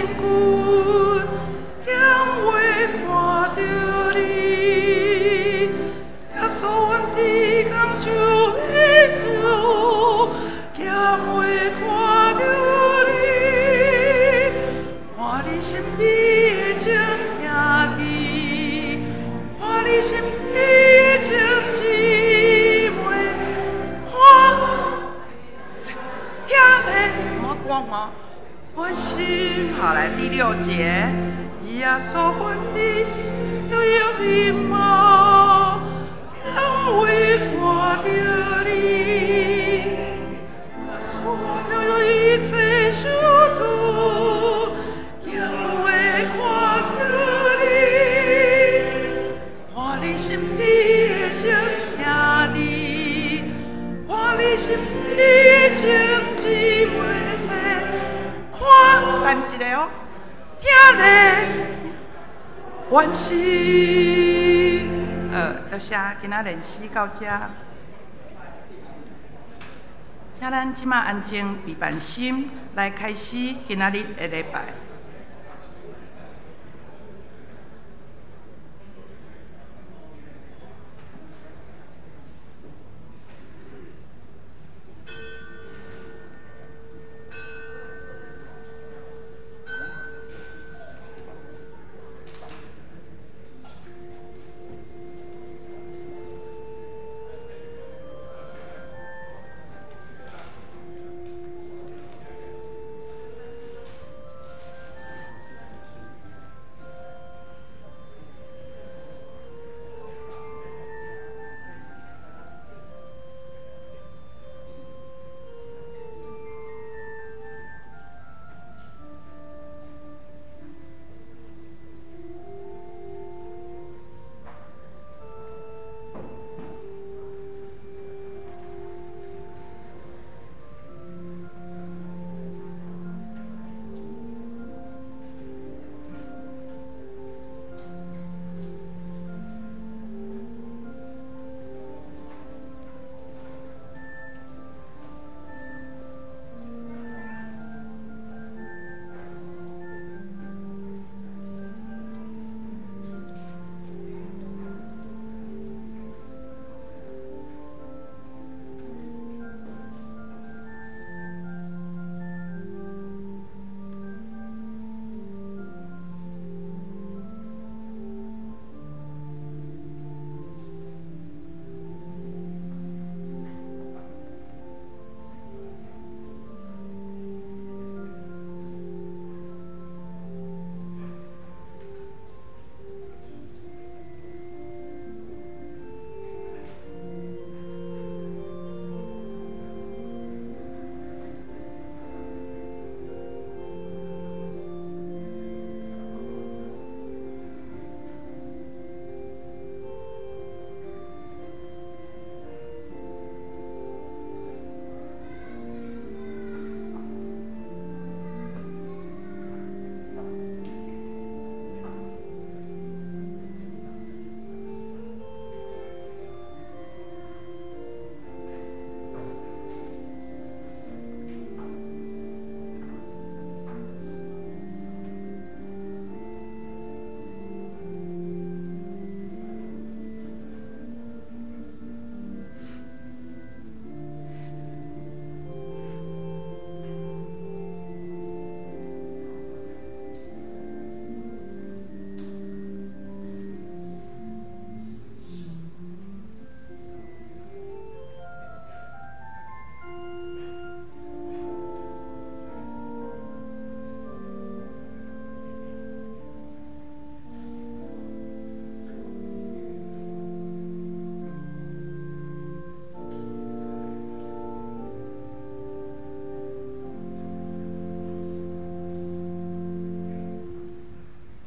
君，因为看着你，耶稣阮的感受永久，因为看着你，看你身边的情兄弟，看你身边的情姊妹，听咧，莫讲嘛。 关心，好来第6节，耶稣阮的有美貌，因为看着你，耶稣阮有一切受助，因为看着你，看你身边的情兄弟，看你身边的情姊妹。 等一下哦，听咧，关心，多谢今仔练习到这，请咱即马安静备办心，来开始今仔日的礼拜。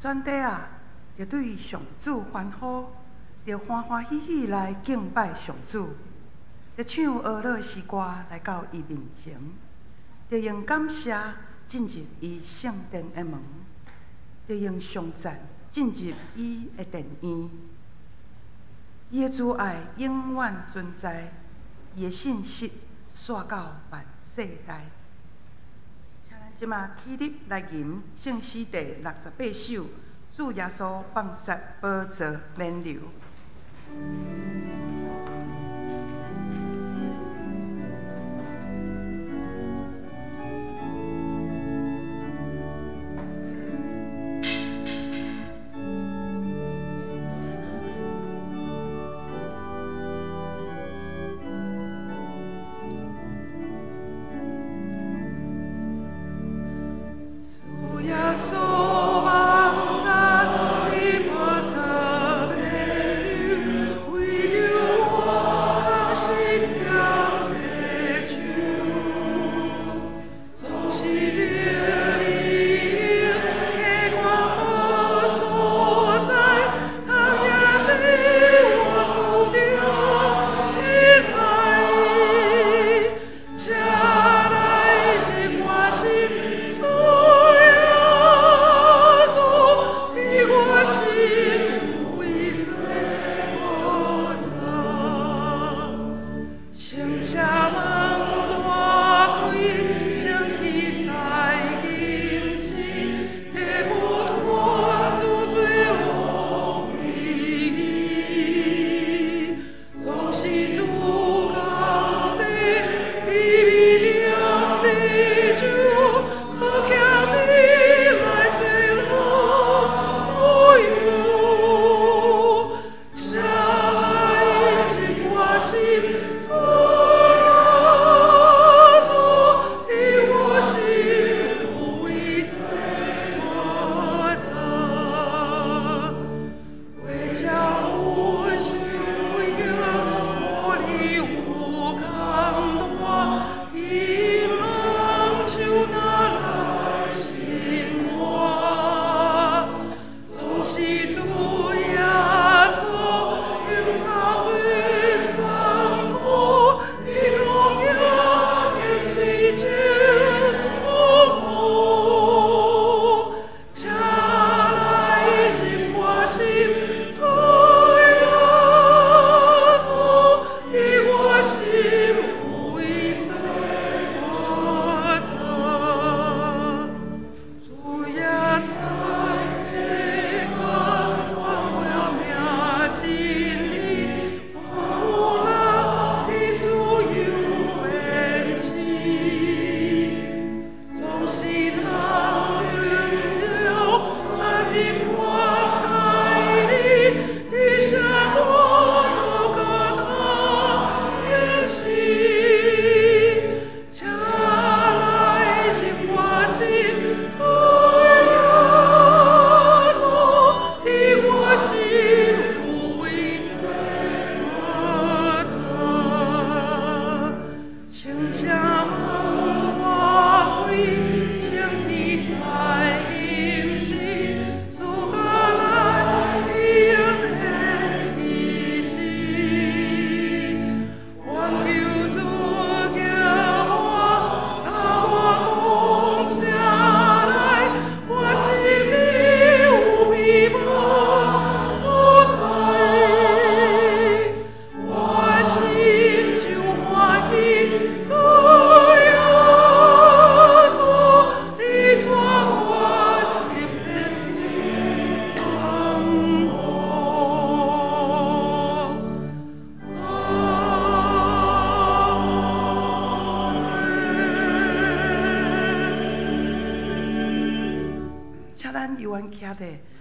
全体啊，着对上主欢呼，着欢欢喜喜来敬拜上主，着唱俄罗斯歌来到伊面前，着用感谢进入伊圣殿的门，着用颂赞进入伊的殿院。伊的慈爱永远存在，伊的信实续到万世代。请咱即马起立来吟圣诗第68首，主耶稣放杀宝座免流。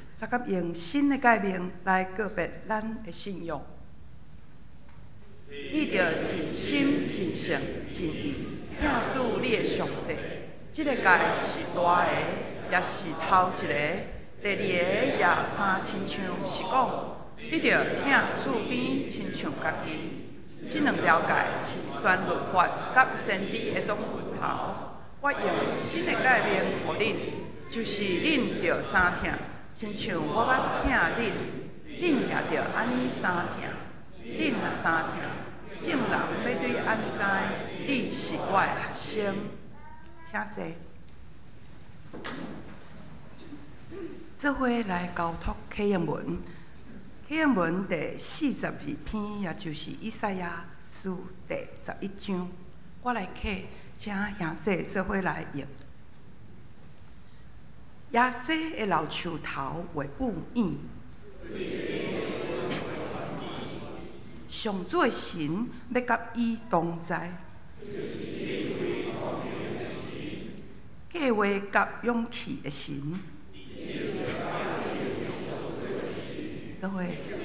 三甲用新的界面来告别咱的信仰。你着尽心、尽性、尽意听主你的上帝。这个界是大的，也是头一个。第二个也三亲像是讲，你着听厝边亲像家己。这两条界是全律法甲先知的总分头。我用新的界面予恁，就是恁着三听。亲像我捌听恁，恁也着安尼三听。恁若三听，众人要对安尼知，你是我的学生。请坐。做伙来交托启应文。启应文第42篇，也就是以赛亚书第11章。我来启，请兄弟做伙来用。野生的老树头画布影。上主的神要甲伊同在，计划甲勇气的神，做伙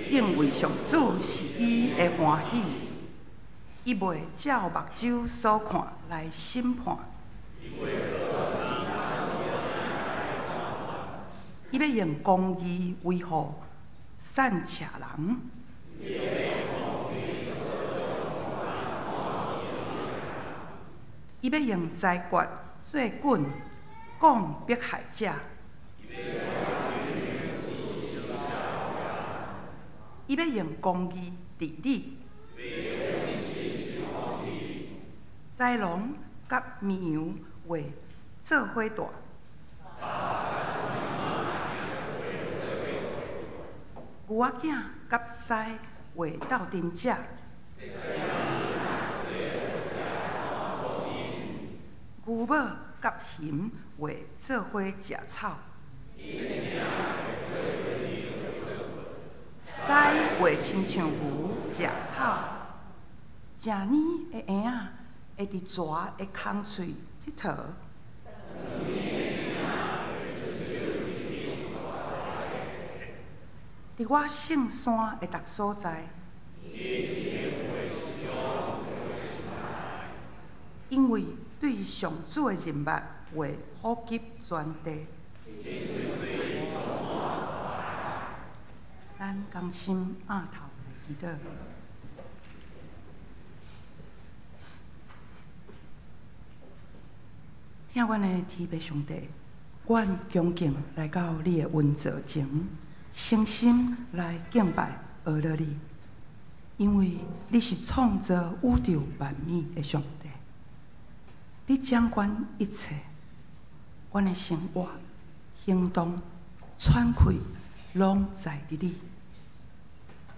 敬畏上主是伊的欢喜，伊袂照目睭所看来审判，伊要用公义维护善车人。伊要用裁决做棍，讲迫害者。伊要用公义治理。豺狼甲绵羊会做伙大。牛仔囝甲狮会斗阵食。牛母甲熊会做伙食草，狮会亲像牛食草，食年的婴仔会伫蛇的空喙佚佗。伫我圣山的逐所在，因为对上主的人物会普及全地。咱同心仰头来祈祷。听阮的天父上帝，阮恭敬来到你的恩座前，诚心来敬拜阿乐你，因为你是创造宇宙万物的上帝。你掌管一切，阮的生活、行动、喘气，拢在伫你。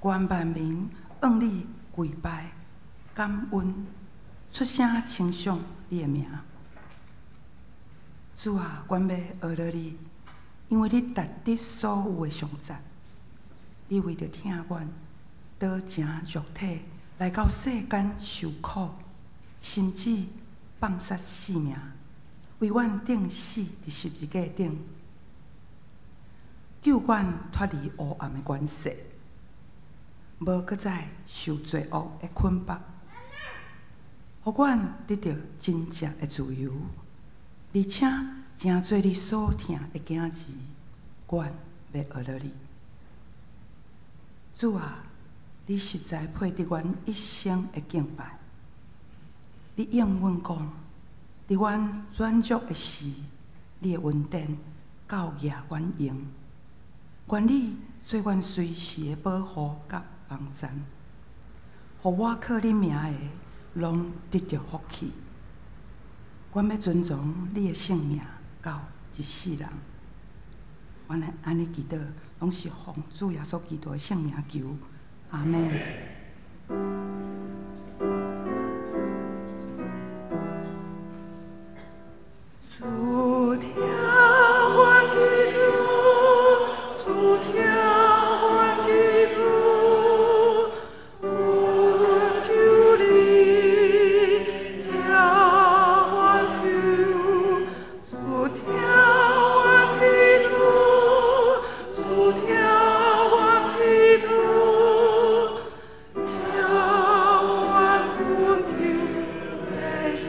愿万民向你跪拜、感恩，出声称颂你的名。主啊，阮要学了你，因为你达得所有的上赞。你为着听阮，倒成肉体来到世间受苦，甚至放杀性命，为阮顶死伫十字架顶，救阮脱离黑暗的关系，无搁再受罪恶的捆绑，互阮得到真正的自由，而且诚做你所疼的囝儿，阮要学了你。主啊，你实在配得阮一生的敬拜。你应阮讲，伫阮软弱的时，你的恩典够也阮用。愿你做阮随时的保护甲帮衬，互我靠你名的，拢得到福气。阮要尊重你的性命到一世人。阮来安尼祈祷，拢是奉主耶稣基督的圣名求，阿门。主听阮祈祷，主听阮祈祷，阮求你听阮求，主听阮祈祷，主听阮祈祷，听阮恳求的声。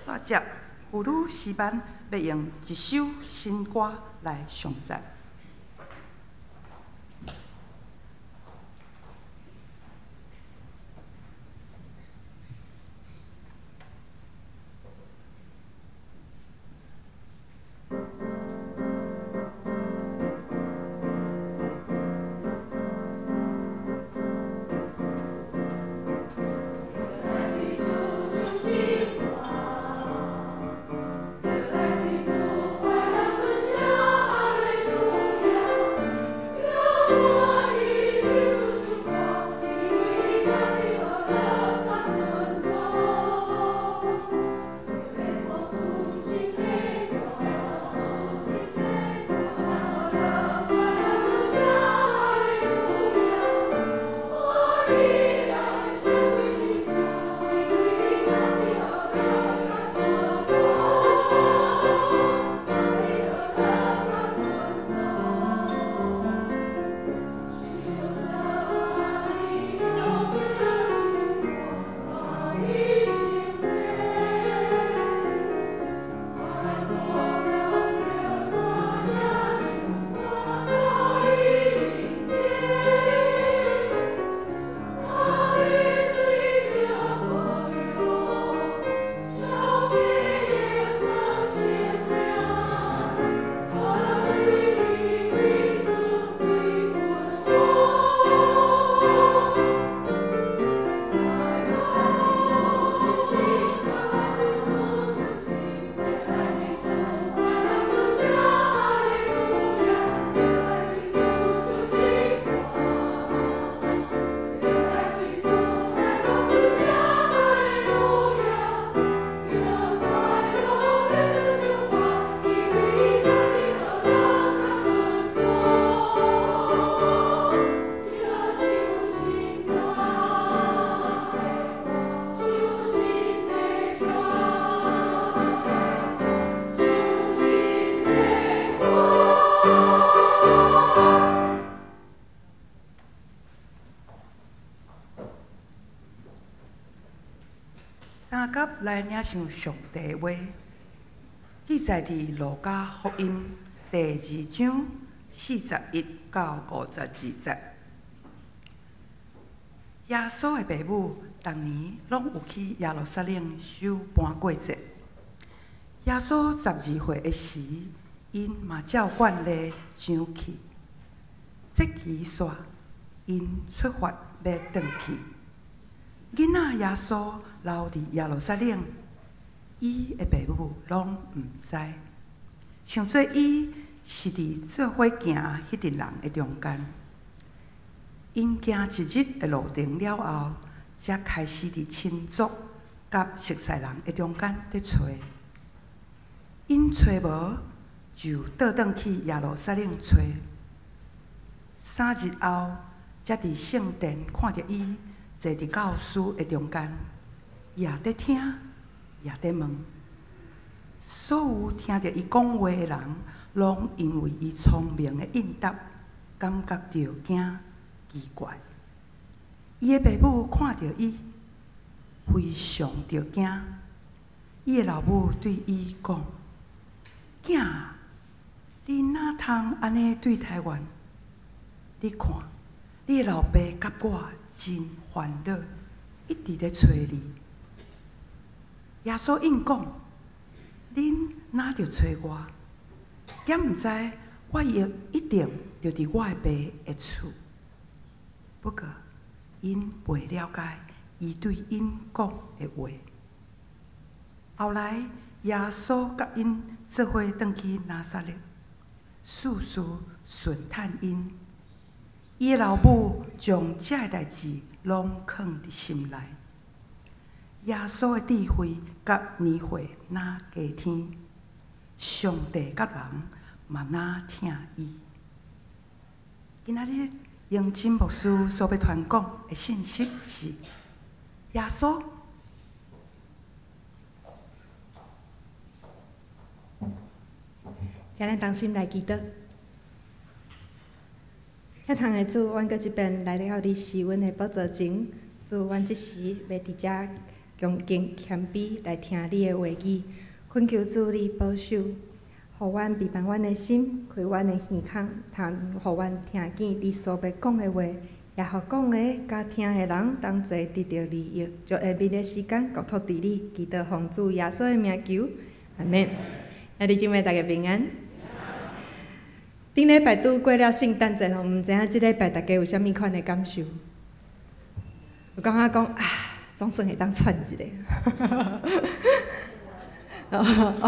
煞接妇女诗班要用一首新歌来上赞。Hallelujah. 来领受上帝的话，记载伫路加福音第2章41到52节。耶稣的爸母逐年拢有去耶路撒冷守搬过节。耶稣12岁的时，因嘛照惯例上去。节期煞，因出发要转去。囡仔耶稣留伫耶路撒冷，伊的爸母拢毋知，想做伊是伫做伙行迄阵人的中间。因行一日的路程了后，才开始伫亲族甲熟悉人的中间伫找。因找无，就倒转去耶路撒冷找。3日后，才伫圣殿看到伊坐伫教师的中间，也伫听，也伫问。所有听到伊讲话的人，拢因为伊聪明的应答，感觉着惊奇怪。伊的爸母看到伊，非常着惊。伊的老母对伊讲：“囝，你哪通安尼对待阮？你看，你的老爸甲我真烦恼，一直咧找你。”耶稣应讲：“恁哪着找我？敢毋知我一定着伫我的爸的厝。”不过，因袂了解伊对因讲的话。后来，耶稣甲因做伙转去拿撒勒，事事顺坦因。伊的老母将这个代志拢藏伫心内。耶稣的智慧甲年岁哪加添，上帝甲人嘛哪疼伊。今仔日英金牧师所要传讲的信息是：耶稣。请咱同心来祈祷。遐通的主，阮搁一遍来到你是阮的宝座前，主，阮即时要伫遮恭敬谦卑来听你的话语，恳求主你保守，互阮陪伴阮的心，开阮的耳孔，通互阮听见你所要讲的话，也互讲的甲听的人同齐得到利益。就下面的时间，交托伫你，祈祷奉主耶稣的名求，阿免。兄弟姐妹，大家平安。顶礼拜拄过了圣诞节吼，毋知影即礼拜大家有啥物款的感受？有感觉讲总算会当喘一个。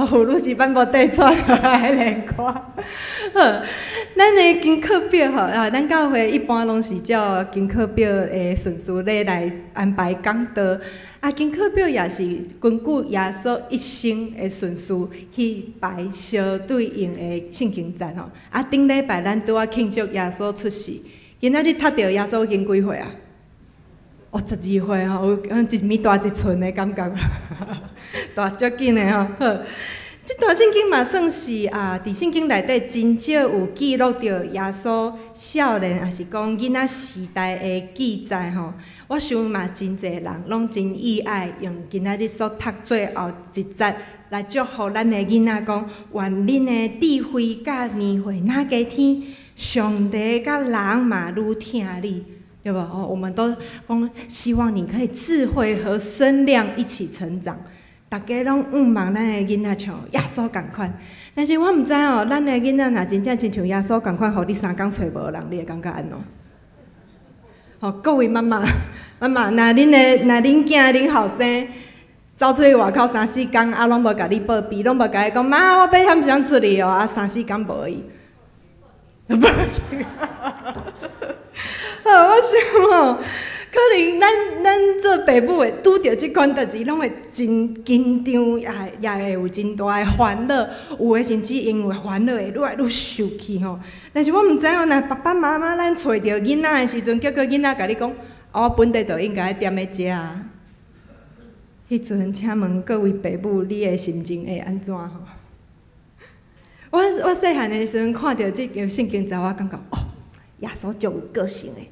妇女一般无地喘，还连看。咱的经课表吼，咱教会一般拢是照经课表的顺序咧来安排讲道。经课表也是根据耶稣一生的顺序去排相对应的圣经节吼。顶礼拜咱拄庆祝耶稣出世，今仔日读到耶稣已经几岁啊？12岁吼，有一米大一寸的感觉，大足紧的吼。好，这段圣经嘛算是伫圣经内底真少有记录着耶稣少年，也是讲囡仔时代的记载吼。我想嘛，真侪人拢真意爱用今仔日所读最后一节来祝福咱的囡仔，讲愿恁的智慧甲年岁哪加添，上帝甲人嘛愈疼你。对吧？我们都讲希望你可以智慧和身量一起成长。大家拢望咱的囡仔像耶稣共款，但是我毋知咱的囡仔若真正亲像耶稣共款，互你3工找无人，你会感觉安怎？各位妈妈，若恁囝、恁后生走出去外口3、4工，拢无甲你报备，拢无甲伊讲妈，我要踮啥出去哦，3、4工无去。我想可能咱做爸母的拄着即款代志，拢会真紧张，也会有真大的烦恼，有诶甚至因为烦恼会愈来愈受气吼。但是我毋知影，若爸爸妈妈咱找着囡仔的时阵，叫囡仔甲你讲，我本地就应该踮咧遮啊。迄阵，请问各位爸母，你的心情会安怎吼？我细汉的时阵看到即个圣经，我感觉耶稣就有个性诶。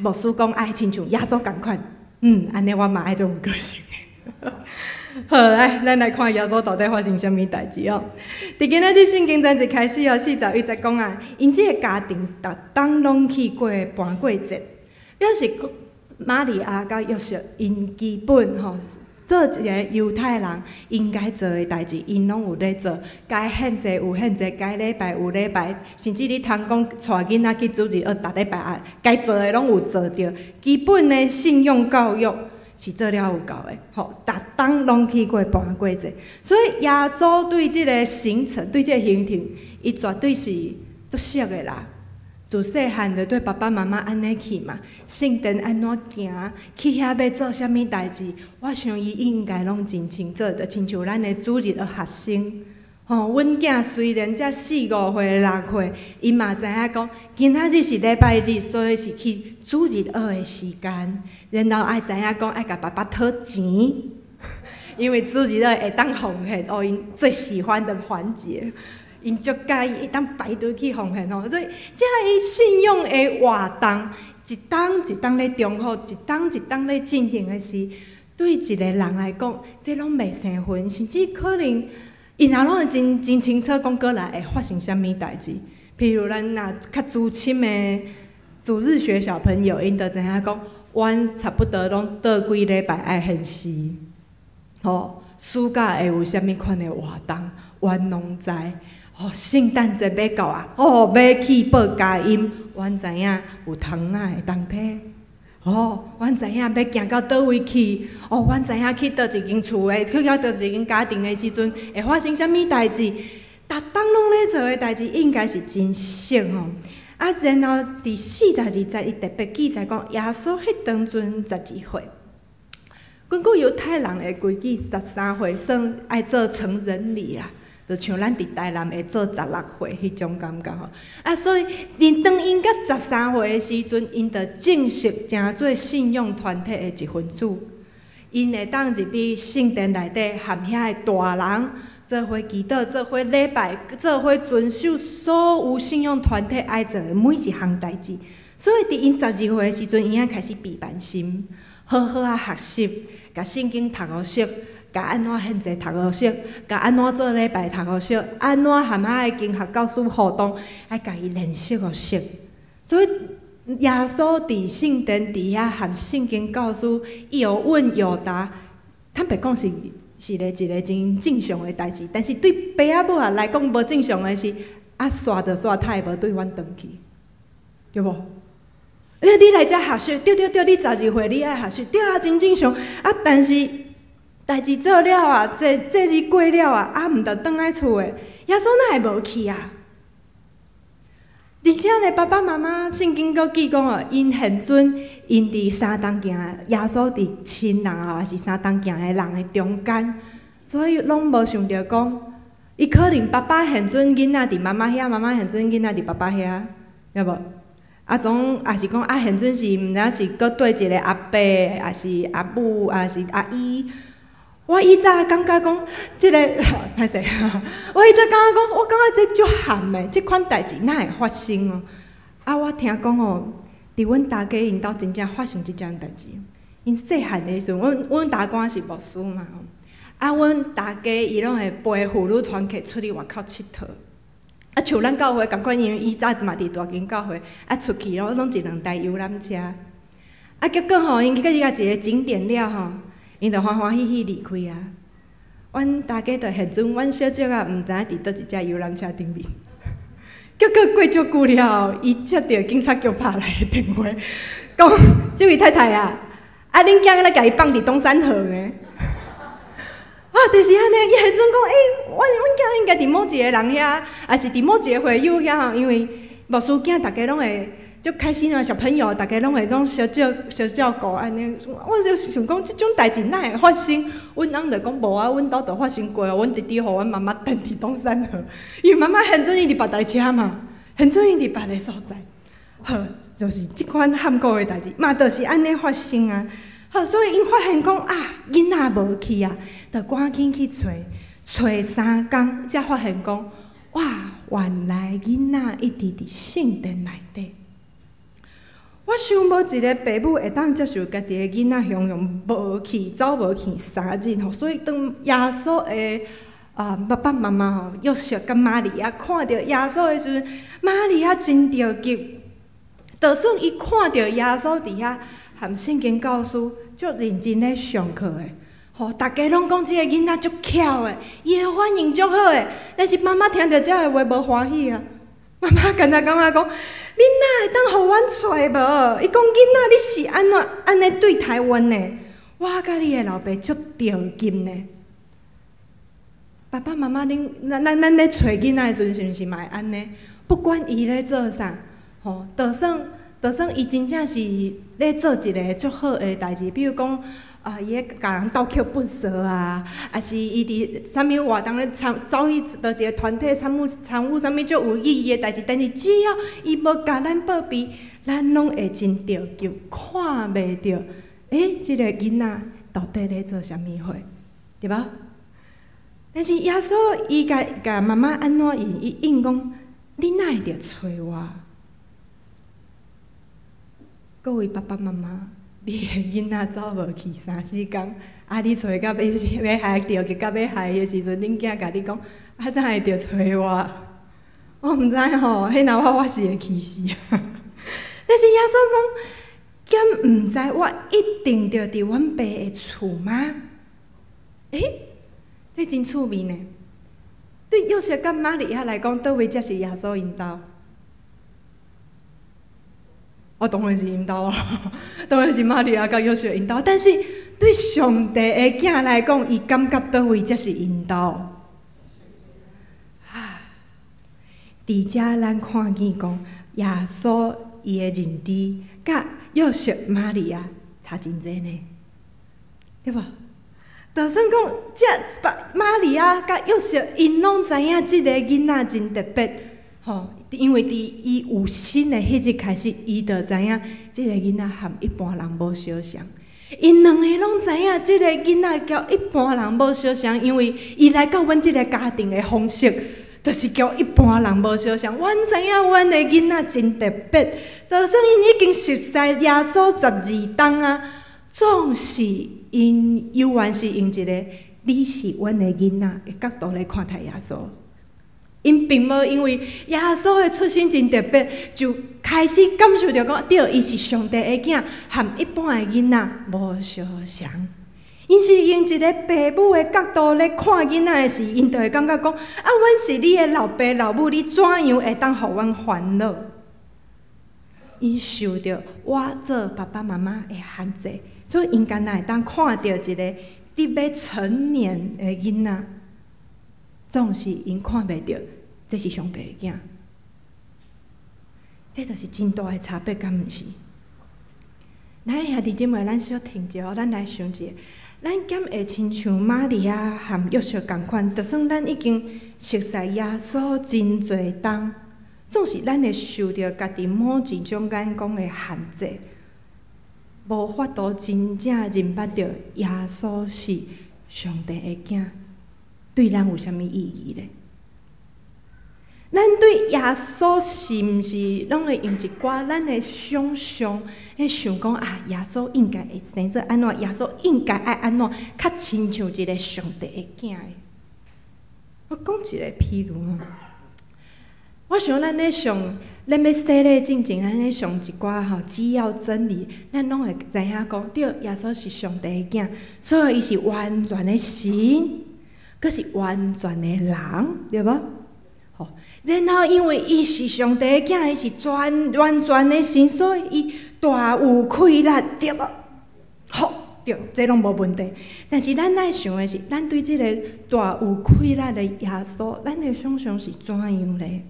牧师讲爱亲像耶稣共款，安尼我嘛爱种有个性诶。好，来，咱来看耶稣到底发生啥物代志哦。伫今仔日圣经章一开始哦，41节讲啊，因即个家庭逐当拢去过搬过节，表示玛利亚甲约瑟因基本吼。做一个犹太人应该做的代志，因拢有咧做。该献祭有献祭，该礼拜有礼拜，甚至你通讲带囡仔去主日学，逐礼拜啊，该做的拢有做着。基本的信用教育是做了有够的，吼，逐当拢去过搬过节。所以耶稣对即个行程，对即个行程，伊绝对是足熟的啦。自细汉就对爸爸妈妈安尼去嘛，圣殿安怎行，去遐要做啥物代志，我想伊应该拢真清楚，就亲像咱的主日的学生，吼，阮囝虽然才4、5岁、6岁，伊嘛知影讲，今仔日是礼拜日，所以是去主日学的时间，然后爱知影讲爱甲爸爸讨钱，因为主日学会当奉献，哦，因最喜欢的环节。因足介意会当排队去奉献吼，所以这伊信用的活动，一档一档咧重复，一档一档咧进行的是，对一个人来讲，这拢袂生分，甚至可能因也拢会真清楚讲过来会发生啥物代志。譬如咱若较资深的主日学小朋友，因就知影讲，阮差不多拢倒几礼拜爱献诗，吼，暑假会有啥物款的活动，阮拢知。哦，圣诞节要到啊！哦，要去报佳音，阮知影有糖仔会当摕。哦，阮知影要行到倒位去。哦，阮知影去倒一间厝的，去到倒一间家庭的时阵，会发生啥物代志？逐当拢咧做的代志，应该是真熟吼。啊，然后第42节，伊特别记载讲，耶稣迄当阵12岁。根据犹太人的规矩，13岁算爱做成人礼啦。就像咱伫台南会做16岁迄种感觉吼，啊，所以当因到13岁的时阵，因就正式成做信用团体的一份子。因会当入去圣殿内底，含遐的大人做伙祈祷，做伙礼拜，做伙遵守所有信用团体爱做的每一项代志。所以伫因12岁的时阵，因开始备办心，好好啊学习，甲圣经读好熟。甲安怎献祭读好熟，甲安怎做礼拜读好熟，安怎含遐的经学教师互动，爱甲伊练习好熟。所以耶稣伫圣殿伫遐含圣经教师有问有答，坦白讲是一个真正常的代志。但是对爸仔母仔来讲，无正常的是，啊刷就刷，他会无对阮转去，对无？你来遮学习，对，你12岁你爱学习，对啊，真正常。啊，但是。代志做了啊，这日过了啊，啊，毋着倒来厝诶，耶稣哪会无去啊？而且呢，爸爸妈妈圣经阁记讲哦，因现准因伫三当行，耶稣伫亲人啊，还是三当行诶人诶中间，所以拢无想着讲，伊可能爸爸现准囡仔伫妈妈遐，妈妈现准囡仔伫爸爸遐，对无？啊，总也是讲啊，现准是毋知是阁对一个阿伯，还是阿母，还是阿姨。我以早感觉讲，即个歹势，我以早感觉讲，我感觉这足含的，即款代志哪会发生哦？啊，我听讲哦，伫阮大家因兜真正发生即种代志。因细汉的时阵，阮大官是牧师嘛，啊，阮大家伊拢会陪妇女团体出去外口佚佗。啊，像咱教会共款，因为以早嘛伫大间教会，啊，出去拢一两台游览车。啊，结果吼，因去到一个景点了吼。因就欢欢喜喜离开啊！阮大家就现阵，阮小姐啊，毋知影伫倒一只游览车顶面。结果过足久了，伊接到警察局拍来的电话，讲：这位太太啊，啊，恁囝咧甲伊放伫东山河诶。啊，就是安尼，伊现阵讲，阮囝应该伫某一个人遐，还是伫某一个会友遐吼，因为牧师囝大家拢会。就开心啊！小朋友，大家拢会讲小照顾安尼。我就想讲，即种代志哪会发生？阮翁就讲无啊，阮兜就发生过啊。阮直直互阮妈妈等伫东山河，因为妈妈现阵伊伫别台车嘛，现阵伊伫别个所在。好，就是即款喊过的代志，嘛，就是安尼发生啊。好，所以因发现讲啊，囡仔无去啊，就赶紧去找3工，才发现讲，哇，原来囡仔一直伫圣殿内底。我想无一个爸母会当接受家己的囡仔雄雄无去走无去3日吼，所以当耶稣的爸爸妈妈吼，约瑟甲玛利亚看到耶稣的时阵，玛利亚真着急。就算伊看到耶稣伫遐含圣经教师足认真咧上课的，吼，大家拢讲即个囡仔足巧的，伊的反应足好的。但是妈妈听到遮个话无欢喜啊，妈妈干才感觉讲，恁哪会当互阮找无？伊讲囡仔你是安怎安尼对待阮呢？我甲你的老爸足着急呢。爸爸妈妈，咱咧找囡仔的时阵，是毋是嘛会安尼？不管伊咧做啥，吼，就算伊真正是咧做一个足好的代志，比如讲伊咧甲人斗口不舌啊，还是伊伫啥物活动咧走去倒一个团体参与啥物足有意义的代志，但是只要伊无甲咱报备，咱拢会真着急，看袂着。即个囡仔到底咧做啥物货，对吧？但是耶稣伊甲妈妈安怎应？伊应讲：你哪会着找我？各位爸爸妈妈，你的囡仔走无去3-4天，你找到要害着，结到要害的时阵，恁囝甲你讲：哪会着找我？我毋知吼，迄若我是会气死。但是耶稣讲：敢毋知我一定着伫阮爸的厝吗？这真趣味呢。对约瑟甲玛利亚来讲，倒位才是耶稣因兜？当然是因兜啊，当然是玛利亚甲约瑟因兜。但是对上帝的囝来讲，伊感觉倒位才是因兜？伫遮咱看见讲，耶稣伊的认知甲约瑟、玛利亚差真济呢，对无？就算讲，玛利亚甲约瑟，因拢知影即个囡仔真特别，吼，因为伫伊有心的迄日开始，伊就知影即个囡仔和一般人无相像。因两个拢知影即个囡仔交一般人无相像，因为伊来到阮即个家庭的方式，就是交一般人无相像。阮知影阮的囡仔真特别，就算因已经熟悉耶稣12冬啊，总是。因犹原是用一个你是阮的囡仔的角度来看待耶稣，因并无因为耶稣的出身真特别，就开始感受到讲，对，伊是上帝的囝，和一般的囡仔无相像。因是用一个爸母的角度来看囡仔的时，因就会感觉讲，阮是你的老爸老母，你怎样会当互阮烦恼？因受到我做爸爸妈妈的限制。所以，因敢若会当看到一个伫要成年的囡仔，总是因看袂到，这是上帝的囝。这就是真大的差别，敢毋是？咱兄弟姊妹，咱小停一下，咱来想一下，咱敢会亲像玛利亚和约瑟共款？就算咱已经熟悉耶稣真侪冬，总是咱会受到家己某一种眼光的限制。无法度真正认捌到耶稣是上帝的囝，对咱有啥物意义呢？咱对耶稣是毋是拢会用一寡咱的想象，想讲耶稣应该会生做安怎？耶稣应该爱安怎？较亲像一个上帝的囝的。我讲一个譬如我想咱咧上。咱要洗礼进前，咱咧上一寡只要真理，咱拢会知影讲，对，耶稣是上帝的囝，所以伊是完全的神，佮是完全的人，对无？然后因为伊是上帝的囝，伊是完全的神，所以伊大有气力，对无？对，这拢无问题。但是咱爱想的是，咱对即个大有气力的耶稣，咱的想象是怎样咧？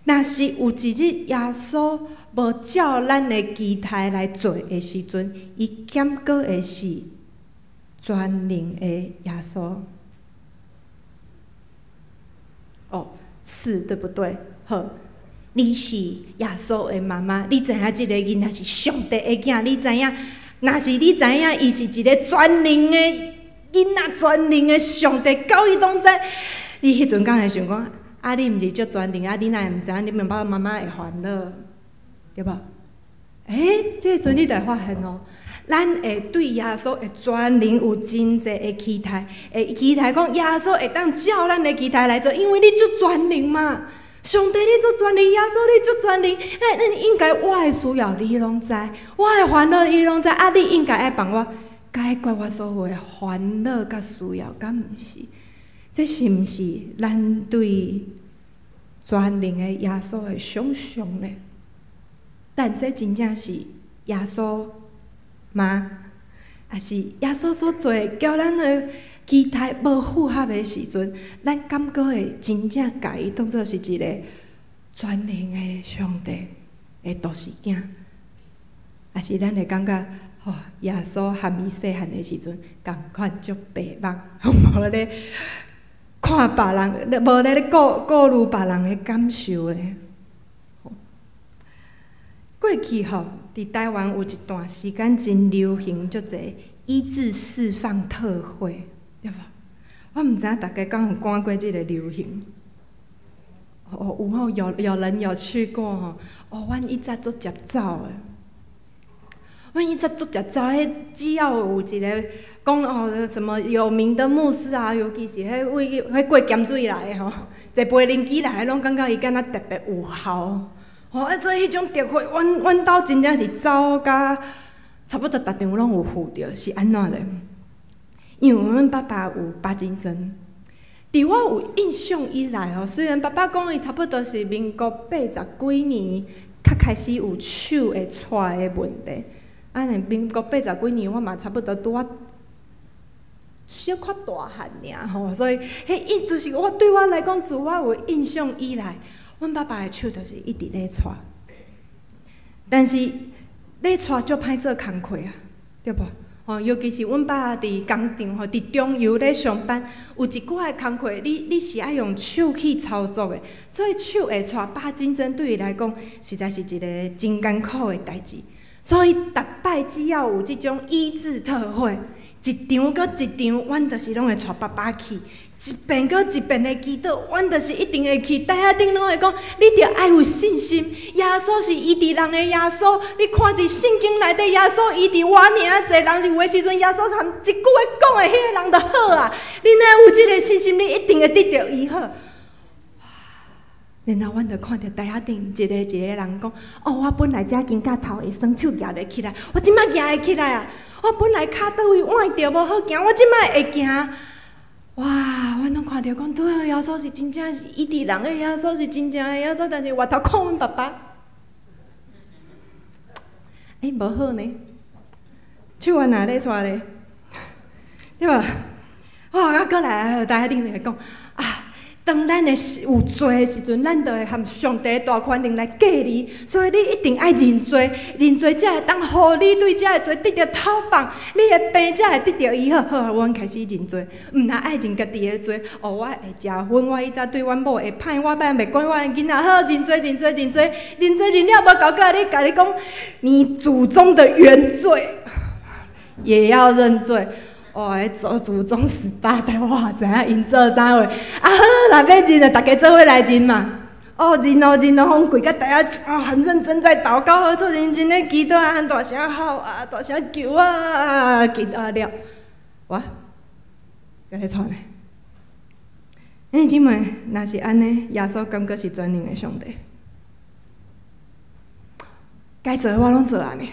若是有一日耶稣无照咱的期待来做的时阵，伊检过的是全能的耶稣。是对不对？好，你是耶稣的妈妈，你知影即个囡仔是上帝的囝，你知影，若是你知影伊是一个全能的囡仔，全能的上帝，到伊拢知，你迄阵敢会想讲？你毋是足全能，你哪会毋知影？你们爸爸妈妈会烦恼，对无？这个时阵你就会发现哦，咱会对耶稣的专灵有真济的期待，会期待讲耶稣会当照咱的期待来做，因为你足专灵嘛。上帝你足专灵，耶稣你足专灵，你应该我的需要你拢知，我的烦恼你拢知，你应该爱帮我解决我所有的烦恼甲需要，敢毋是？这是毋是咱对专灵的耶稣的想象呢？但这真正是耶稣吗？还是耶稣所做的，叫咱的期待无符合的时阵，咱感觉会真正甲伊当作是一个全能的上帝的独生囝，还是咱会感觉，耶稣含伊细汉的时阵，共款足白目，无咧看别人，无咧顾虑别人的感受咧。过去伫台湾有一段时间真流行足侪医治释放特会。对吧？我毋知影大家敢有赶过即个流行？有人有去过阮以前足接走的，阮以前足接走，只要有一个讲什么有名的牧师啊，尤其是迄过咸水来的坐飞轮机来的，拢感觉伊敢若特别有效。所以迄种特会，阮兜真正是走甲差不多逐场拢有赴着，是安怎咧？因为阮爸爸有巴金森，伫我有印象以来虽然爸爸讲伊差不多是民国80几年，较开始有手会踹的问题。民国80几年，我嘛差不多拄啊小可大汉尔所以迄意思是我对我来讲，自我有印象以来，阮爸爸的手就是一直咧踹，但是咧踹足歹做工课啊，对无？尤其是阮爸伫工厂伫中油咧上班，有一寡的工课，你是爱用手去操作的，所以手会带巴金森对伊来讲，实在是一个真艰苦的代志。所以，逐摆只要有即种医治特会，一场搁一场，阮就是拢会带爸爸去。一遍搁一遍的祈祷，阮就是一定会去。台下顶拢会讲，你着爱有信心。耶稣是医治人的耶稣，你看伫圣经内底，耶稣医治偌尔济人是有的时阵，耶稣含一句话讲的，迄个人就好啊。你若有即个信心，你一定会得到医好。然后，阮就看到台下顶一个人讲：我本来只肩胛头会酸，手举袂起来，我即摆举会起来啊！我本来骹倒位歪着无好行，我即摆会行。哇！阮拢看到讲，对啊，耶稣是真正是医治人的耶稣，是真正的耶稣，但是外头看阮爸爸，无好呢，手啊哪咧带咧，对吧？啊，过来，大家顶来讲当咱的有罪的时阵，咱就会含上帝大权能来隔离，所以你一定爱认罪，认罪才会当互你对这个罪得到讨放，你的病才会得到医好。好，阮开始认罪，毋若爱认家己的罪。我会食薰，我以前对阮某会歹，我摆袂管我的囡仔。好，认罪，认罪，认罪，认罪认了无够够，你家己讲，你祖宗的原罪也要认罪。做祖宗18代，我也知影因做啥货。好，若要认就大家做伙来认嘛。认哦，阮跪到台下，很认真在祷告，做认真咧祈祷喊大声吼大声求祈祷了。哇，搁咧传咧。恁姊妹，若是安尼，耶稣感觉是全能的上帝，该做我拢做安尼。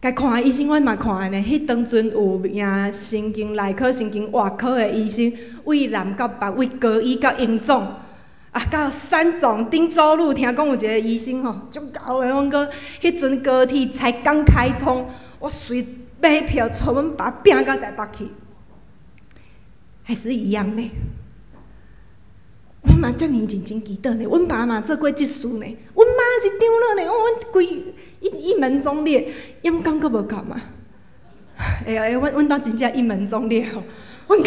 该看的医生，阮嘛看的呢。迄当阵有名神经内科、神经外科的医生，为南到北，为高医到营总，到三总顶走路，听讲有一个医生足高的，阮个迄阵高铁才刚开通，我随买票带阮爸拼到台北去，还是一样呢。阮嘛遮尔认真祈祷呢，阮爸嘛做过这事呢，阮妈是长老呢，阮规一门忠烈，勇敢阁无够嘛？阮兜真正一门忠烈阮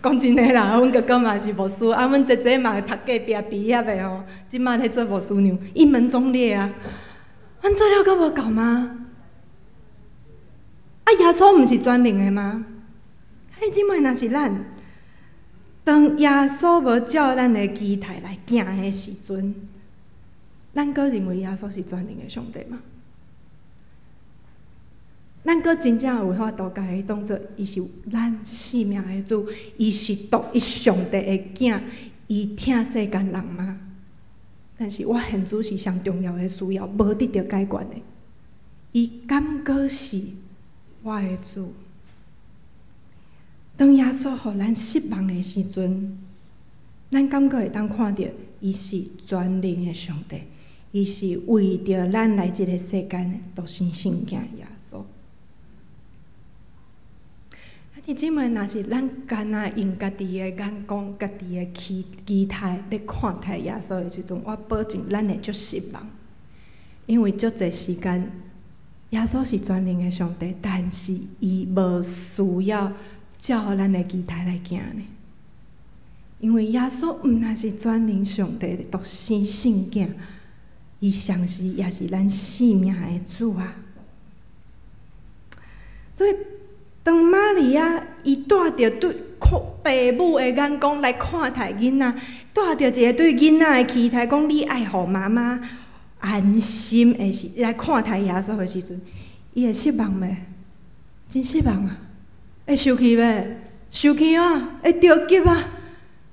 讲真诶啦，阮哥哥嘛是牧师，阮姐姐嘛读隔壁毕业的即摆咧做牧师娘，一门忠烈啊！阮做了阁无够吗？耶稣毋是全能的吗？姊妹，若是咱。当耶稣无照咱的期待来行的时阵，咱阁认为耶稣是全能的上帝吗？咱阁真正有法度甲伊当作伊是咱生命的主，伊是独一上帝的囝，伊疼世间人吗？但是我现主是上重要的需要，无得到解决的。伊敢阁是我的主？当耶稣互咱失望的时阵，咱敢阁会当看到伊是全能的上帝，伊是为着咱来这个世间独生圣囝耶稣。弟兄姊妹，若是咱干那用家己的眼光、家己的期待咧看待耶稣的时阵，我保证咱会足失望。因为足侪时间，耶稣是全能的上帝，但是伊无需要照咱的期待来行呢。因为耶稣毋但是全能上帝的独生圣囝，伊同时也是咱生命的主啊。所以，当玛利亚伊带着对父母的眼光来看待囡仔，带着一个对囡仔的期待，讲你爱互妈妈安心的时来看待耶稣的时阵，伊会失望袂？真失望啊！会生气袂？生气啊！会着急啊！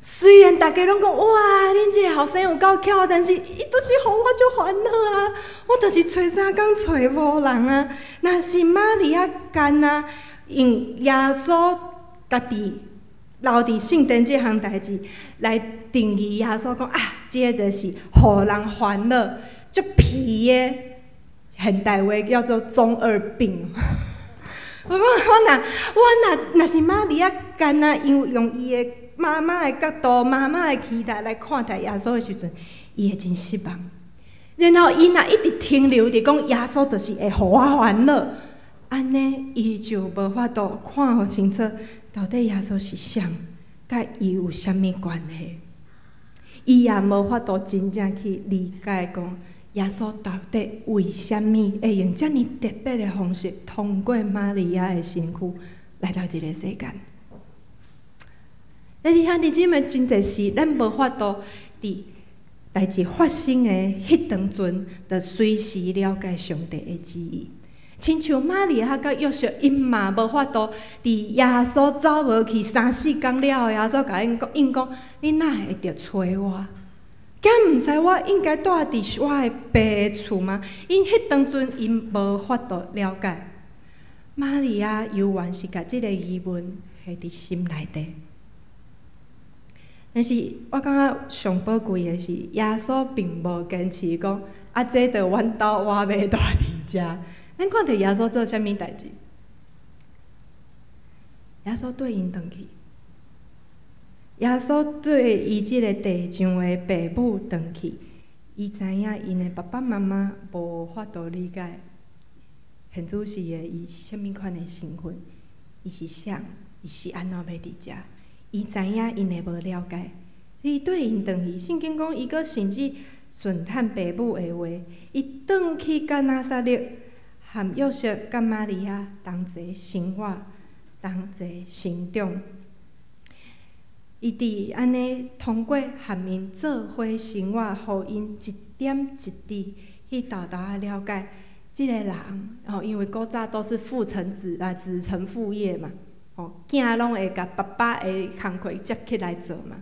虽然大家拢讲哇，恁这个后生有够巧，但是伊就是互我足烦恼啊！我就是找3工找无人啊！若是玛利亚干啊，用耶稣家己留伫圣殿这项代志来定义耶稣，讲啊，这个就是互人烦恼、足皮的现代话叫做中二病。我若是玛利亚干啊，用伊的妈妈的角度、妈妈的期待来看待耶稣的时阵，伊会真失望。然后伊若一直停留伫讲耶稣就是会互我烦恼，安尼伊就无法度看互清楚，到底耶稣是啥，甲伊有啥物关系？伊也无法度真正去理解讲耶稣到底为虾米会用遮尔特别的方式，通过玛利亚的身躯来到这个世间。但是兄弟姊妹，真侪事咱无法度伫代志发生的迄当阵，就随时了解上帝的旨意。亲像玛利亚甲约瑟，因嘛无法度伫耶稣走无去3、4工了后，耶稣甲因讲：你哪会着找我？敢毋知我应该住伫我的爸的厝吗？因迄当阵因无法度了解。玛利亚犹原是甲即个疑问下伫心内底。但是我感觉上宝贵的是，耶稣并无坚持讲啊，这着阮兜我要住伫遮。咱看着耶稣做啥物代志？耶稣对因转去。耶稣对伊即个地上的父母转去，伊知影因的爸爸妈妈无法度理解现主时的伊是啥物款的身份，伊是啥，伊是安怎要伫遮？伊知影因会无了解，伊对因转去。圣经讲伊阁甚至顺探父母的话，伊转去甲拿撒勒，含约瑟甲玛利亚同齐生活，同齐成长。伊伫安尼通过含因做伙生活，互因一点一滴去豆豆啊了解即个人。因为古早都是父承子啊，子承父业嘛。囝拢会甲爸爸的工课接起来做嘛。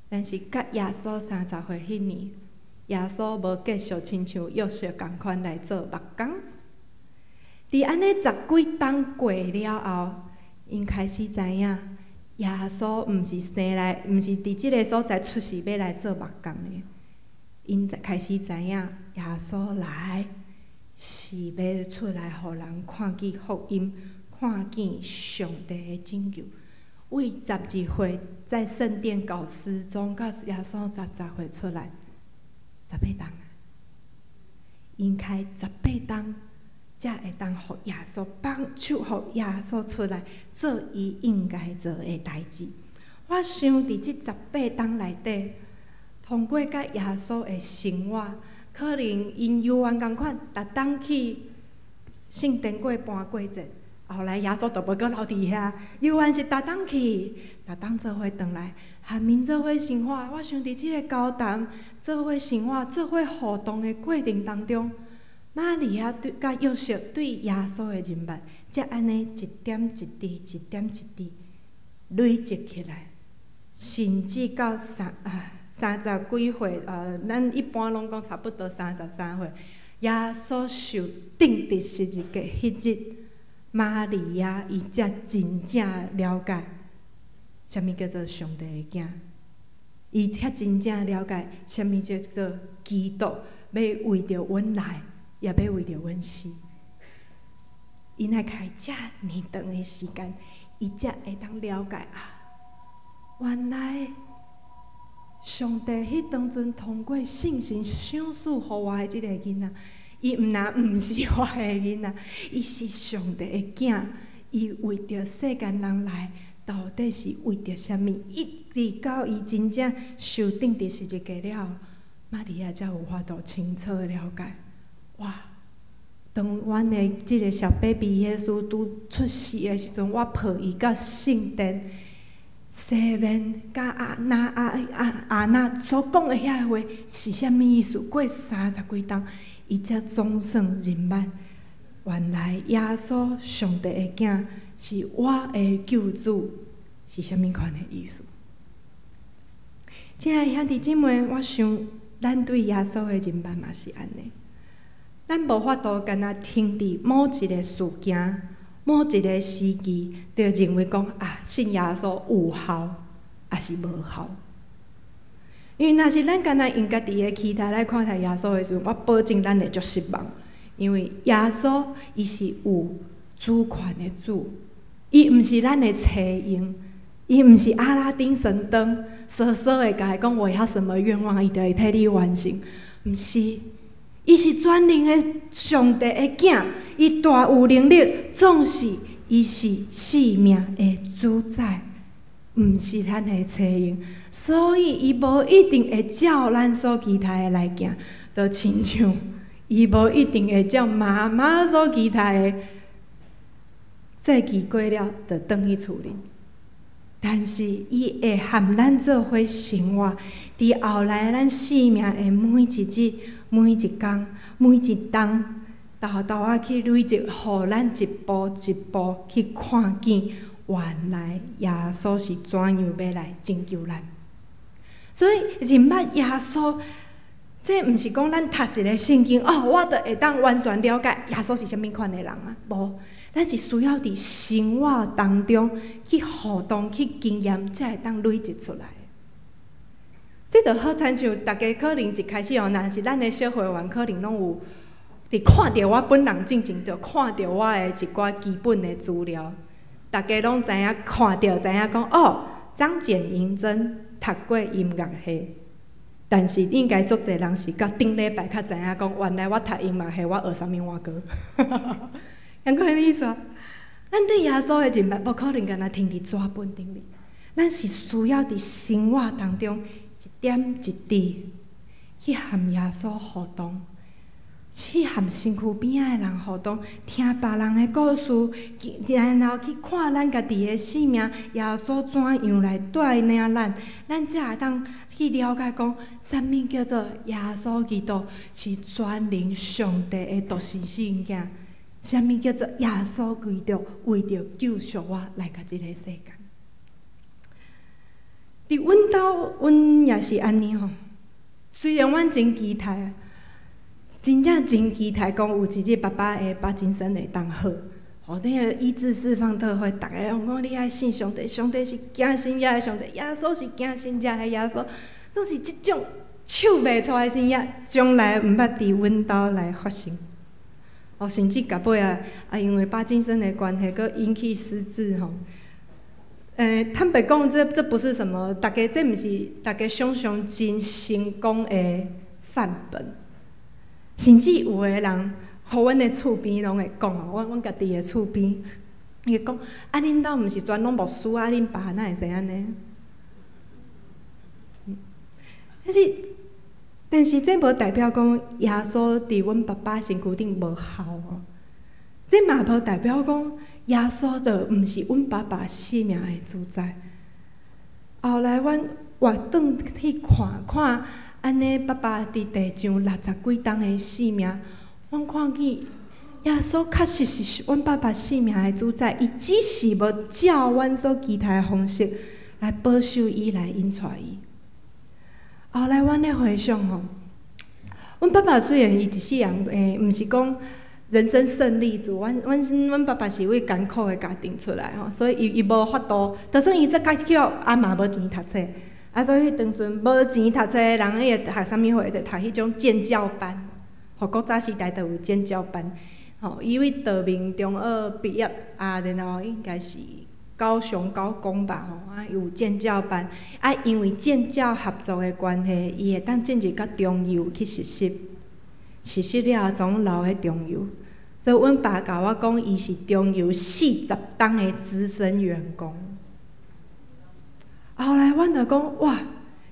但是甲耶稣30岁迄年，耶稣无继续亲像约瑟共款来做木工。伫安尼10几冬过了后，因开始知影。耶稣毋是伫即个所在出世要来做木工的，因开始知影耶稣来是要出来，互人看见福音，看见上帝的拯救。为12岁在圣殿搞失踪，到耶稣10岁出来，18冬啊，因开18冬。才会当互耶稣帮手，互耶稣出来做伊应该做的代志。我想伫即18冬内底，通过甲耶稣的生活，可能因犹原共款，逐冬去圣殿过半过节，后来耶稣就无搁留伫遐，犹原是逐当去，逐当做伙转来，和民做伙生活。我想伫即个交谈、做伙生活、做伙互动的过程当中，玛利亚对甲约瑟对耶稣的认捌，才安尼一点一滴、一点一滴累积起来，甚至到30几岁，咱一般拢讲差不多33岁，耶稣受钉伫十字架迄日。玛利亚伊才真正了解，啥物叫做上帝的囝，伊才真正了解啥物叫做基督，要为着阮来，也要为着阮死。伊若开遮尔长的时间，伊才会当了解原来上帝迄当阵通过圣神赏赐互我的即个囡仔。伊毋是我的囡仔，伊是上帝的囝。伊为着世间人来，到底是为着啥物？一直到伊真正受钉伫十字架了，玛利亚才有法度清楚的了解。哇！当阮的即个小 baby 耶稣拄出世的时阵，我抱伊到圣殿，西面甲阿那所讲的遐话是啥物意思？过30几冬。伊才总算认捌，原来耶稣上帝的囝是我的救主，是啥物款的意思？亲爱的兄弟姊妹，我想咱对耶稣的认捌嘛是安尼，咱无法度干那听伫某一个事件、某一个时期，就认为讲信耶稣有效，还是无效？因为若是咱干那用家己的期待来看待耶稣的时阵，我保证咱会足失望。因为耶稣伊是有主权的主，伊毋是咱的猜用，伊毋是阿拉丁神灯，傻傻的甲伊讲我要什么愿望，伊就会替你完成。毋是，伊是全能的上帝的囝，伊大有能力，总是伊是生命的主宰。毋是咱的猜用，所以伊无一定会照咱所期待的来行，就亲像伊无一定会照妈妈所期待的，节期过了就转去厝里。但是伊会和咱做伙生活，伫后来咱生命的每一日、每一工、每一冬，豆豆仔去累积，互咱一步一步去看见。原来耶稣是怎样要来拯救咱，所以认捌耶稣，这毋是讲咱读一个圣经我就会当完全了解耶稣是啥物款的人啊。无，咱是需要伫生活当中去互动、去经验，才会当累积出来。这就好亲像大家可能一开始若是咱的小会员，可能拢有伫看到我本人进前，就看到我的一寡基本的资料。大家拢知影看到知影讲张简银珍读过音乐系，但是应该足侪人是到顶礼拜较知影讲，原来我读音乐系，我学啥物歌，有看你意思啊？咱对耶稣的认捌，无可能干那听伫纸本顶里，咱是需要伫生活当中一点一滴去和耶稣互动。去和身躯边仔的人互动，听别人的故事，然后去看咱家己的生命，耶稣怎样来带领咱，咱才会当去了解讲，啥物叫做耶稣基督是全能上帝的独生性囝，啥物叫做耶稣基督为着救赎我来到即个世间。伫阮兜，阮也是安尼吼，虽然阮真期待。真正真期待讲有一日爸爸的巴金森会当好，互恁个医治释放特会，逐个拢讲你爱信上帝，上帝是惊神耶的上帝，耶稣是惊神耶的耶稣，总是即种唱袂出来的神耶，将来毋捌伫阮兜来发生。甚至到尾因为巴金森的关系，佮引起失智吼。坦白讲，这不是什么，这毋是大家想象真成功的范本。甚至有个人，互阮的厝边拢会讲阮家己的厝边，伊会讲恁兜毋是全拢牧师恁爸哪会知安尼？但是这无代表讲耶稣伫阮爸爸身躯顶无效这嘛无代表讲耶稣就毋是阮爸爸生命的主宰。后来阮活转去看安尼爸爸伫地上60几冬的生命，阮看见耶稣确实是阮爸爸生命的主宰，伊只是无照阮所期待的方式来保守伊，来引带伊。后来阮咧回想吼，阮爸爸虽然伊一世人毋是讲人生胜利组，阮爸爸是为艰苦的家庭出来吼，所以伊无法度，就算伊再介巧，嘛无钱读册，所以当阵无钱读册的人，伊会读啥物货？就读迄种建教班，吼，古早时代就有建教班，吼，伊为道明中学毕业然后应该是高雄高工吧，吼，有建教班，因为建教合作的关系，伊会当进入到中游去实习。实习了后，总留喺中游，所以阮爸甲我讲，伊是中游40冬的资深员工。后来阮就讲，哇，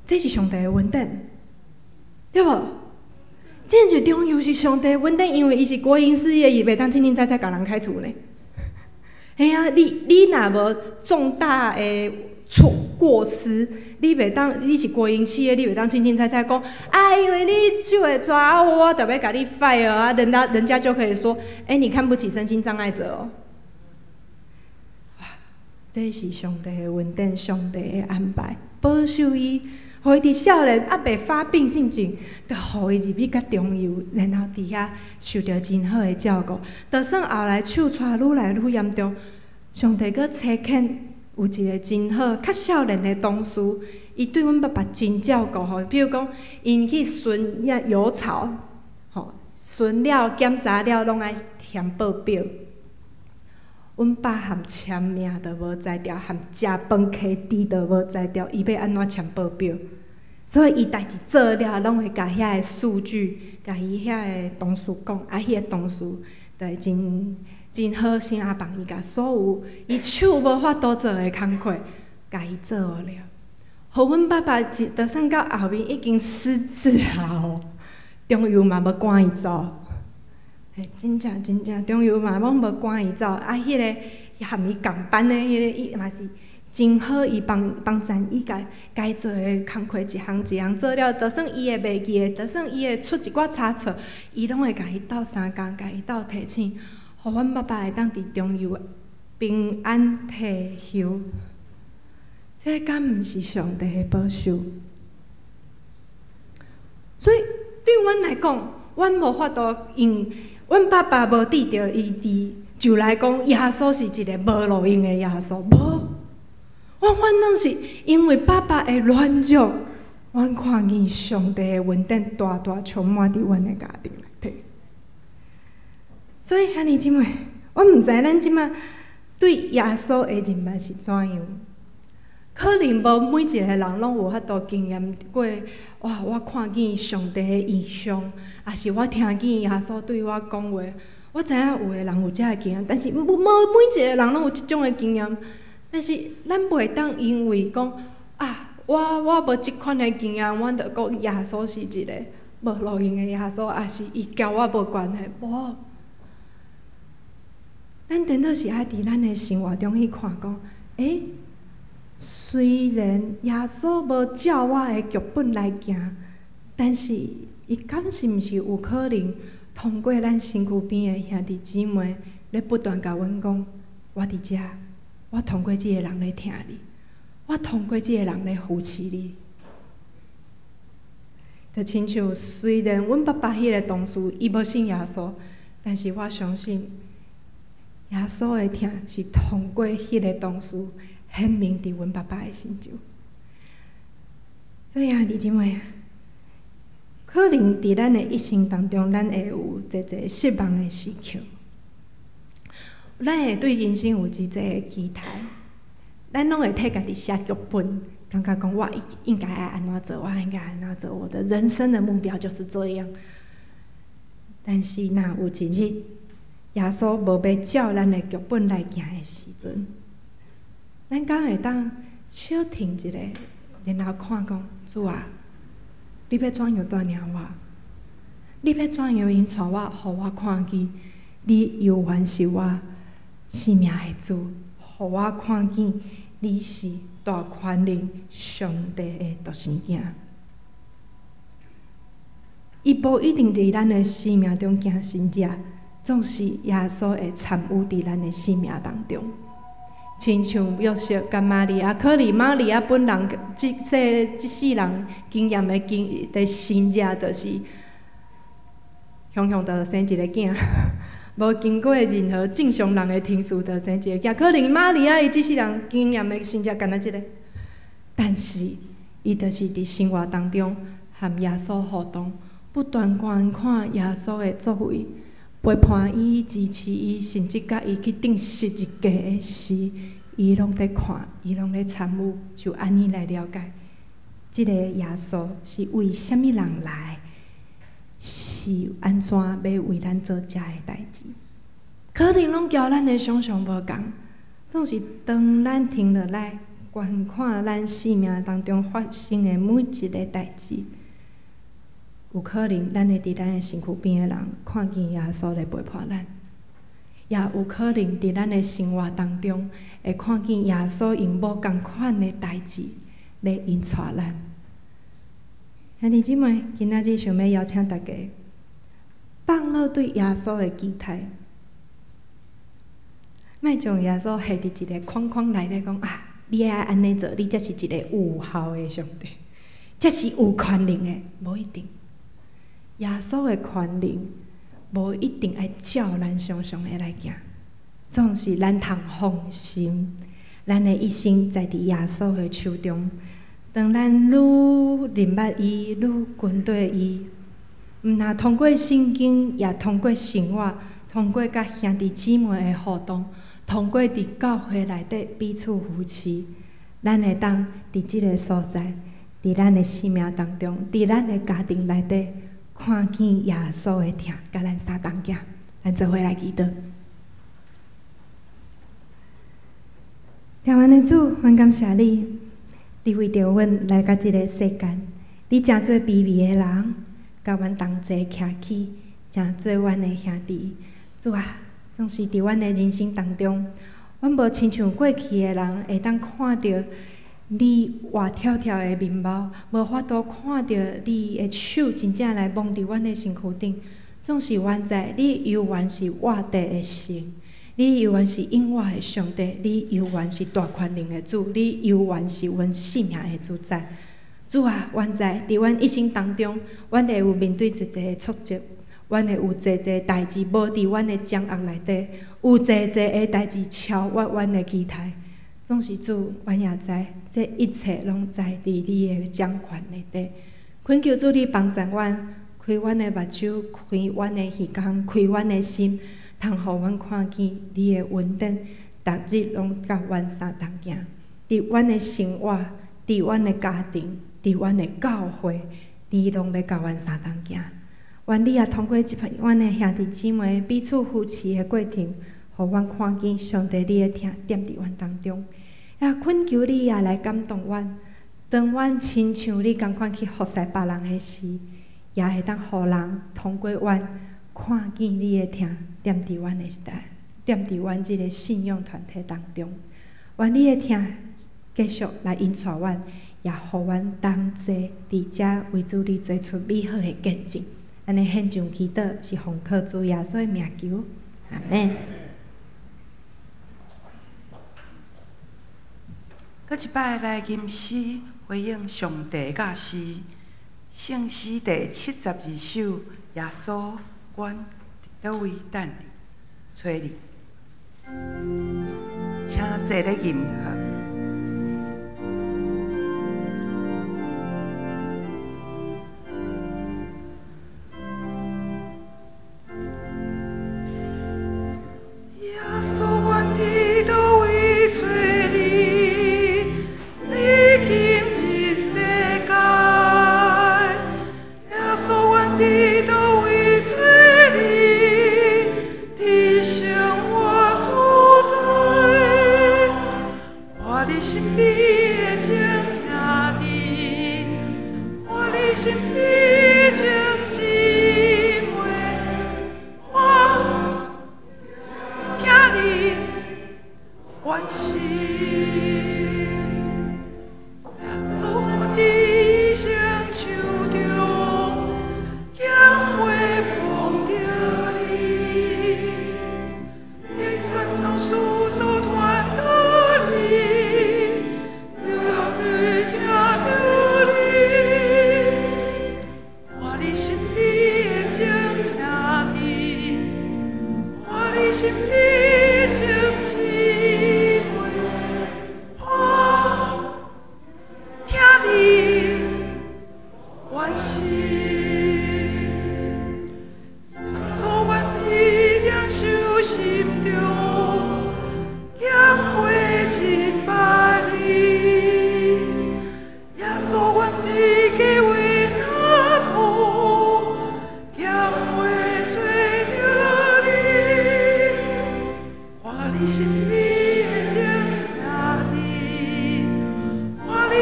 这是上帝的恩典，对无？真是中游是上帝的恩典，因为伊是国营事业，伊袂当清清彩彩甲人开除呢。嘿啊，你若无重大的过失，你袂当，你是国营企业，你袂当清清彩彩讲，因为你手会抓我就要甲你 fire 人家就可以说，你看不起身心障碍者哦。哇，这是上帝的恩典，上帝的安排，保守伊，互伊伫少年袂发病进前，就互伊入去甲中游，然后伫遐受到真好的照顾。就算后来手带愈来愈严重，上帝阁差遣。有一个真好、较少年的同事，伊对阮爸爸真照顾吼。比如讲，因去巡油槽，吼，巡了检查了，拢爱填报表。阮爸含签名都无在调，含食饭摕猪都无在调，伊要安怎签报表？所以伊代志做了，拢会甲遐个数据，甲伊遐个同事讲，迄个同事就会真好声帮伊甲所有伊手无法度做的工课，甲伊做了。互阮爸爸就算到后面已经失智啊吼，中游嘛无赶伊走。真正，中游嘛无赶伊走。迄个含伊共班的迄个，伊嘛是真好，伊帮赞伊该做的工课一项一项做了，就算伊会袂记的，就算伊会出一寡差错，伊拢会甲伊斗相共，甲伊斗提醒。互阮爸爸会当伫中游平安退休，这敢毋是上帝的保守？所以对阮来讲，阮无法度用阮爸爸无治着伊就来讲耶稣是一个无路用的耶稣，无。阮拢是因为爸爸的软弱，阮看见上帝的恩典大大充满伫阮的家庭内底。所以，兄弟姊妹，我毋知咱即马对耶稣的认识是怎样。可能无每一个人拢有法度经验过。哇！我看见上帝的异象，也是我听见耶稣对我讲话。我知影有的人有这个经验，但是无每一个人拢有即种的经验。但是咱袂当因为讲我无即款的经验，阮就讲耶稣是一个无路用的耶稣，也是伊交我无关系，无。咱真倒是爱伫咱的生活中去看讲，虽然耶稣无照我的剧本来行，但是伊敢是毋是有可能通过咱身躯边的兄弟姊妹，咧不断甲阮讲，我伫遮，我通过即个人咧听你，我通过即个人咧扶持你。就亲像虽然阮爸爸迄个同事伊无信耶稣，但是我相信。耶稣的听是通过迄个同事显明伫阮爸爸的身上，所以兄弟姊妹，可能伫咱的一生当中，咱会有一失望的时刻，咱会对人生有一个期待，咱拢会替家己写剧本，感觉讲我应该爱安怎做，我应该安怎做，我的人生的目标就是这样。但是若有一日，耶稣无要照咱的剧本来行的时阵，咱敢会当小停一下，然后看讲主啊，你要怎样带领我？你要怎样引带我，互我看见你又原是我生命的主，互我看见你是大权能上帝的独生囝。伊无一定伫咱的生命中行神迹，总是耶稣会参与伫咱的生命当中。亲像约瑟甲玛利亚，可能玛利亚本人即世人经验的神迹，就是雄雄就生一个囝，无经过任何正常人的天数就生一个囝。可能玛利亚伊即世人经验的神迹干那即个，但是伊就是伫生活当中和耶稣互动，不断观看耶稣的作为，陪伴伊、支持伊，甚至甲伊去定十字架的事，伊拢在看，伊拢在参与，就安尼来了解，即个耶稣是为虾米人来，是安怎要为咱做遮的代志。可能拢交咱的想象无共，总是当咱停落来观看咱生命当中发生的每一个代志。有可能咱会伫咱的身躯边的人看见耶稣来陪伴咱，也有可能伫咱的生活当中会看见耶稣用无共款的代志来引带咱。兄弟姊妹，今仔日想要邀请大家放落对耶稣的期待，莫将耶稣下伫一个框框内底讲啊，你爱安尼做，你才是一个有效的上帝，才是有权能的，无一定。耶稣的权能，无一定爱照咱想象的来行，总是咱通放心，咱的一生在伫耶稣的手中。当咱愈认捌伊，愈跟对伊，毋但通过圣经，也通过生活，通过甲兄弟姊妹的互动，通过伫教会内底彼此扶持，咱会当伫即个所在，伫咱的生命当中，伫咱的家庭内底。看见耶稣的疼，甲咱相同行，咱做伙来祈祷。听完的主，阮感谢你，你为着阮来到这个世间，你诚做卑微的人，甲阮同齐徛起，诚做阮的兄弟。主啊，总是伫阮的人生当中，阮无亲像过去的人会当看到。你活跳跳的面貌，无法度看到你的手真正来摸伫阮的身躯顶，总是原在你永远是活地的神，你永远是永远的上帝，你永远是大权能的主，你永远是阮生命的主宰。主啊，原在伫阮一生当中，阮会有面对一个的挫折，阮会有一个代志无伫阮的掌握内底，有一个的代志超越阮的期待。总是主，阮也知，这一切拢在伫你的掌权内底。恳求主你帮助阮，开阮的目睭，开阮的耳孔，开阮的心，通互阮看见你的恩典，逐日拢甲阮相同行。伫阮的生活，伫阮的家庭，伫阮的教会，你拢要甲阮相同行。愿你也通过即阮的兄弟姊妹彼此扶持的过程，互阮看见上帝你的疼踮伫阮当中。也恳求你也来感动阮，当阮亲像你共款去服侍别人的时，也会当互人通过阮看见你的疼踮伫阮的时代，踮伫阮即个信仰团体当中。愿你的疼继续来引带阮，也互阮同齐伫遮为主你做出美好的见证。安尼献上祈祷是奉靠主耶稣的名求，阿门。搁一摆来吟诗回应上帝教诗，圣诗第72首。耶稣，阮伫倒位等你，找你，请坐咧吟学。听你。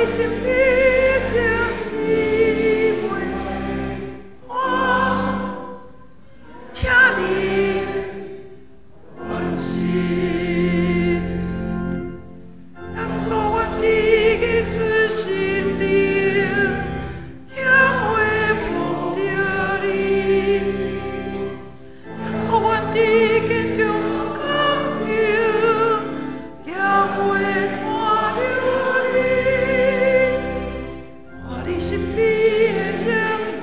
你身边情姊妹，我请你关心。耶稣，我伫个水心灵，欠袂忘着你。耶稣，我伫个中工程，欠袂看着你。看你身边的情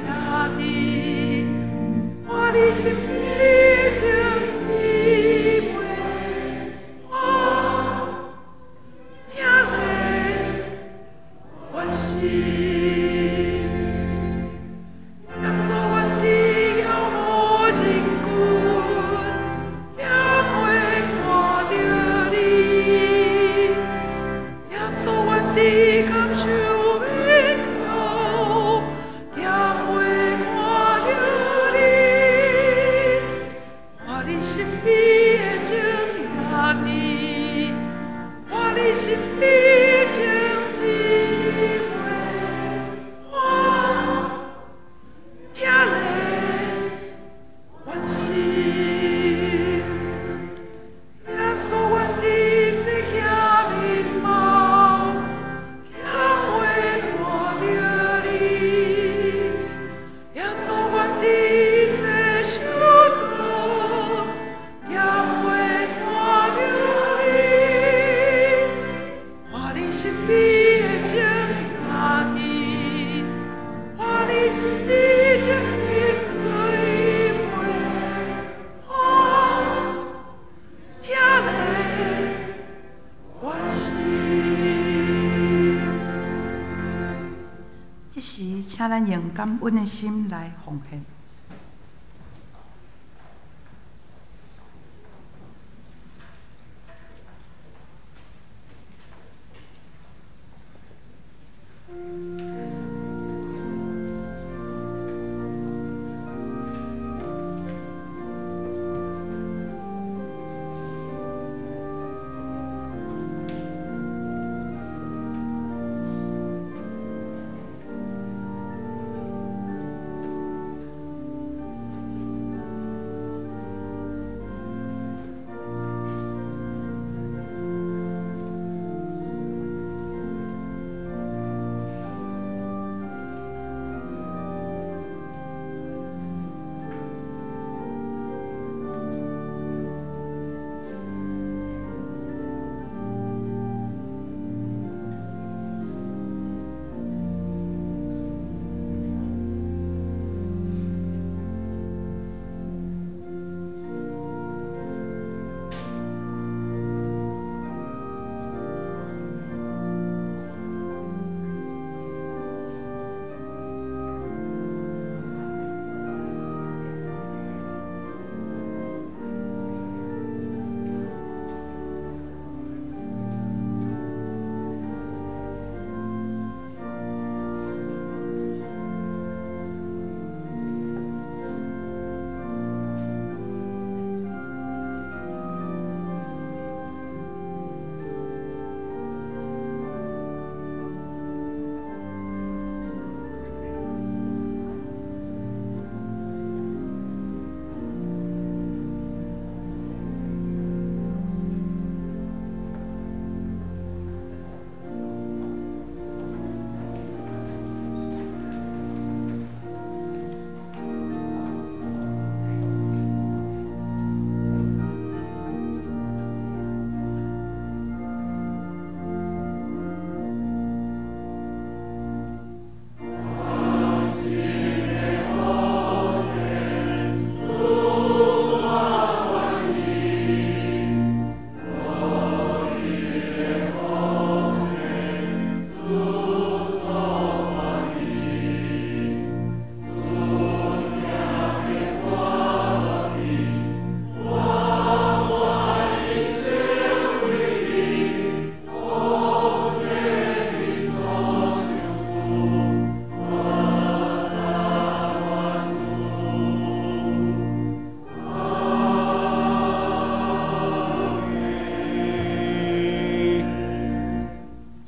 兄弟，看你身边的情姊妹，我听你关心。耶稣，我伫遥无人群，也袂看着你。耶稣，我伫感受面口，也袂看着你。看你身边的情兄弟，看你身边的情姊妹，我听你关心。耶稣，我伫世界面貌，也袂看着你。耶稣，我伫这受造，也袂看着你。看你身边的情兄弟，看你身边的情姊妹，我听你关心。这时，请咱用感恩的心来奉献。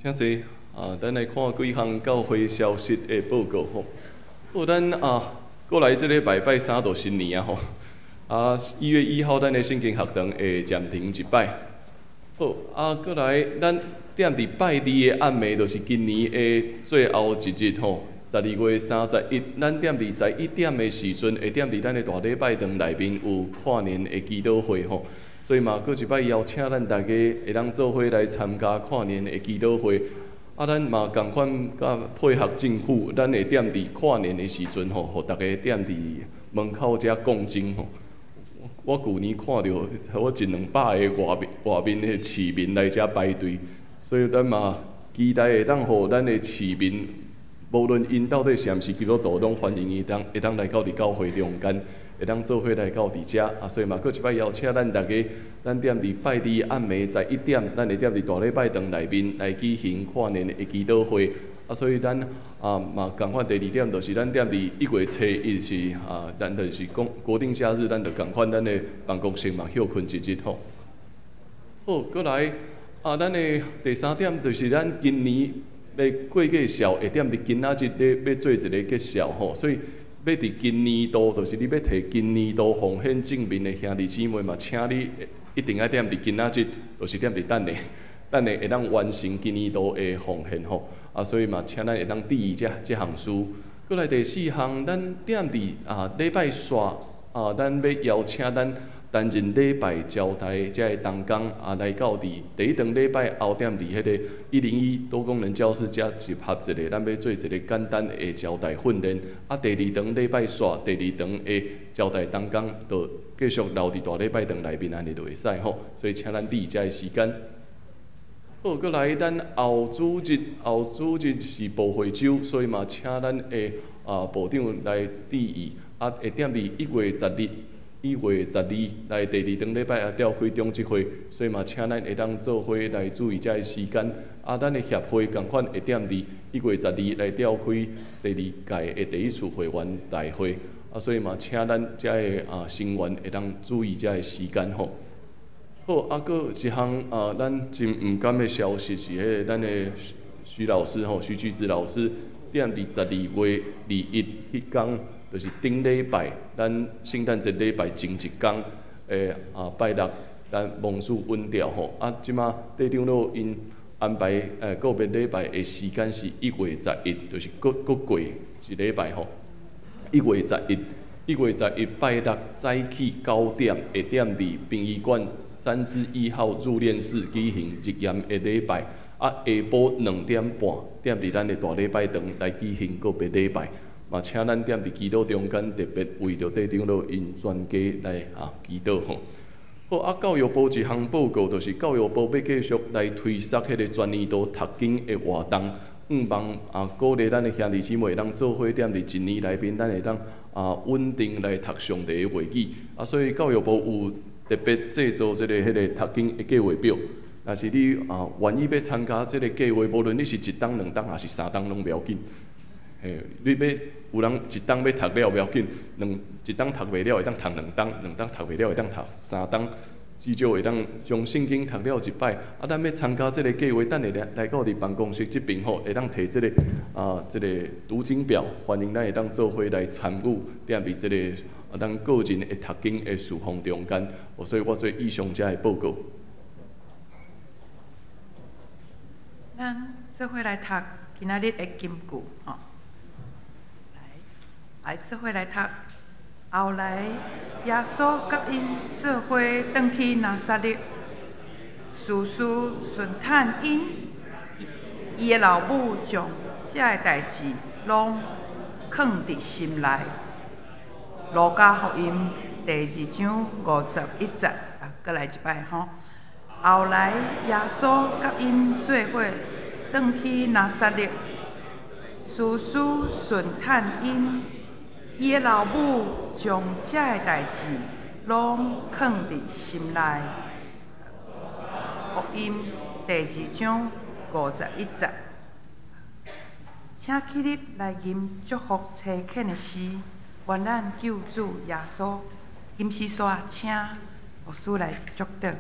请坐，咱来看几项教会消息的报告吼。好，咱过来这礼拜拜三就新年啊吼。1月1号，咱的圣经学堂会暂停一摆。好，过来咱踮伫拜二的暗暝，就是今年的最后一日吼。12月31，咱踮伫11点的时阵，会踮伫咱的大礼拜堂内面有跨年的祈祷会吼。所以嘛，过一摆邀请咱大家会当做伙来参加跨年的祈祷会。咱嘛共款甲配合政府，咱会踮伫跨年的时阵吼，互大家踮伫门口遮共争吼。我旧年看到差不多100-200个外面的市民来遮排队，所以咱嘛期待会当互咱的市民，无论因到底是毋是基督徒，拢欢迎伊会当来到伫教会中间。会当做伙来到伫遮，所以嘛，佫一摆邀请咱大家，咱踮伫拜二暗暝11点，咱会踮伫大礼拜堂内面来举行跨年的祈祷会。所以咱嘛共款第2点，就是咱踮伫1月初1是咱就是讲国定假日，咱就共款咱的办公室嘛休困一日吼。好，佫来咱的第3点就是咱今年要过个孝，会踮伫今仔日咧要做一个结孝吼，所以。要伫今年度，就是你要摕今年度奉献证明的兄弟姊妹嘛，请你一定要踮伫今仔日，就是踮伫等下会当完成今年度的奉献吼。所以嘛，请咱会当注意这项事。过来第4项，咱踮伫礼拜煞咱要邀请咱担任礼拜招待遮个同工来到伫第一堂礼拜后踮伫迄个101多功能教室遮集合一个，咱要做一个简单的招待训练。第2堂礼拜煞，第2堂的招待同工，就继续留伫大礼拜堂内面安尼就会使吼。所以请咱注意遮个时间。好，过来咱后主日是部会周，所以嘛请咱的部长来注意，会踮伫1月12来第2堂礼拜召开中执会，所以嘛请咱会当做伙来注意遮个时间。咱的协会共款会踮伫1月12来召开第2届的第1次会员大会，所以嘛请咱遮个成员会当注意遮个时间吼。好，佫一项咱真毋甘的消息是迄个咱的徐老师吼，徐巨之老师踮伫12月21迄天。就是顶礼拜，咱圣诞节礼拜前一天，拜六，咱蒙树稳调吼。即马地长老因安排个别礼拜的时间是1月11，就是过一礼拜吼。1月11拜六早起9点，会踮伫殡仪馆31号入殓室举行日宴的礼拜。下晡2点半，踮伫咱的大礼拜堂来举行个别礼拜。嘛，请咱踮伫祈祷中间，特别为着地长老因全家来祈祷吼。好，教育部一项报告，就是教育部要继续来推सक्迄个全年度读经的活动，望鼓励咱的兄弟姊妹当做伙踮伫一年内面，咱会当稳定来读上帝的话语。所以教育部有特别制作迄个读经的计划表。若是你愿意要参加即个计划，无论你是1档、2档，还是3档，拢袂要紧。你要有人1档要读了袂要紧，1档读袂了会当读2档，2档读袂了会当读3档，至少会当将圣经读了一摆。咱要参加这个计划，等下来到伫办公室这边吼，会当摕这个这个读经表，欢迎咱会当做伙来参与踮伫这个咱个人的读经的事项中间。所以我做以上遮的报告。咱做伙来读今仔日的金句吼。来做伙来读。后来，耶稣甲因做伙转去拿撒勒，事事顺坦因。伊的老母将遮个代志拢藏伫心内。路加福音第2章51节，搁来一摆吼。后来，耶稣甲因做伙转去拿撒勒，事事顺坦因。伊的老母将遮个代志拢藏伫心内。福音第2章51节，请起立来吟祝福差遣的诗，愿咱救主耶稣。吟诗煞，请牧师来祝祷。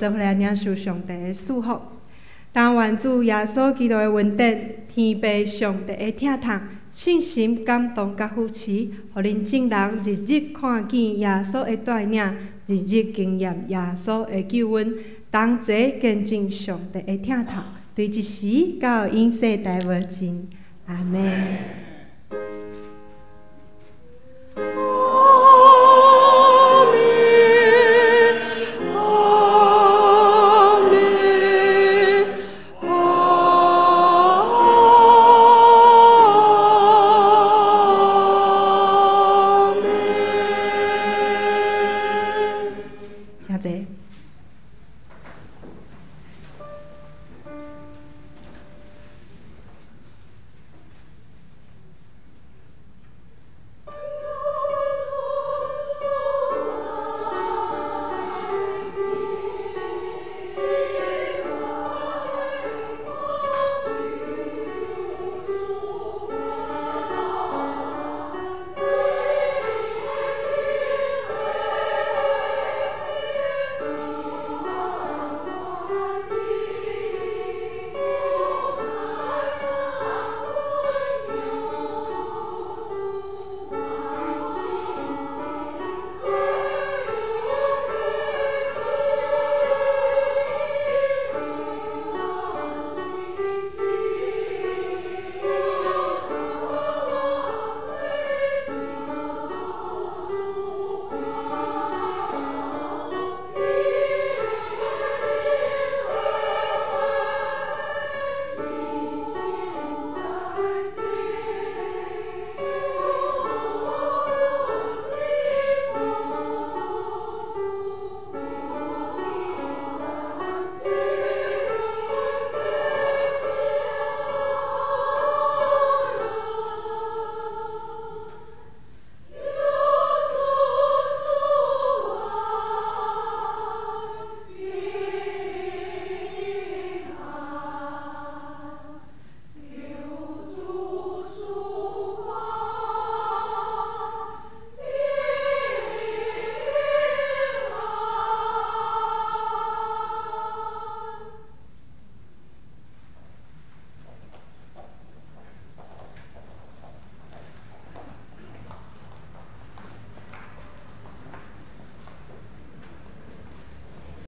做回来领受上帝的祝福。当愿主耶稣基督的恩典、天父上帝的疼痛、信心感动甲扶持，互恁众人日日看见耶稣的带领，日日经验耶稣的救恩，同齐见证上帝的疼痛，对一时到永世代无尽。阿门。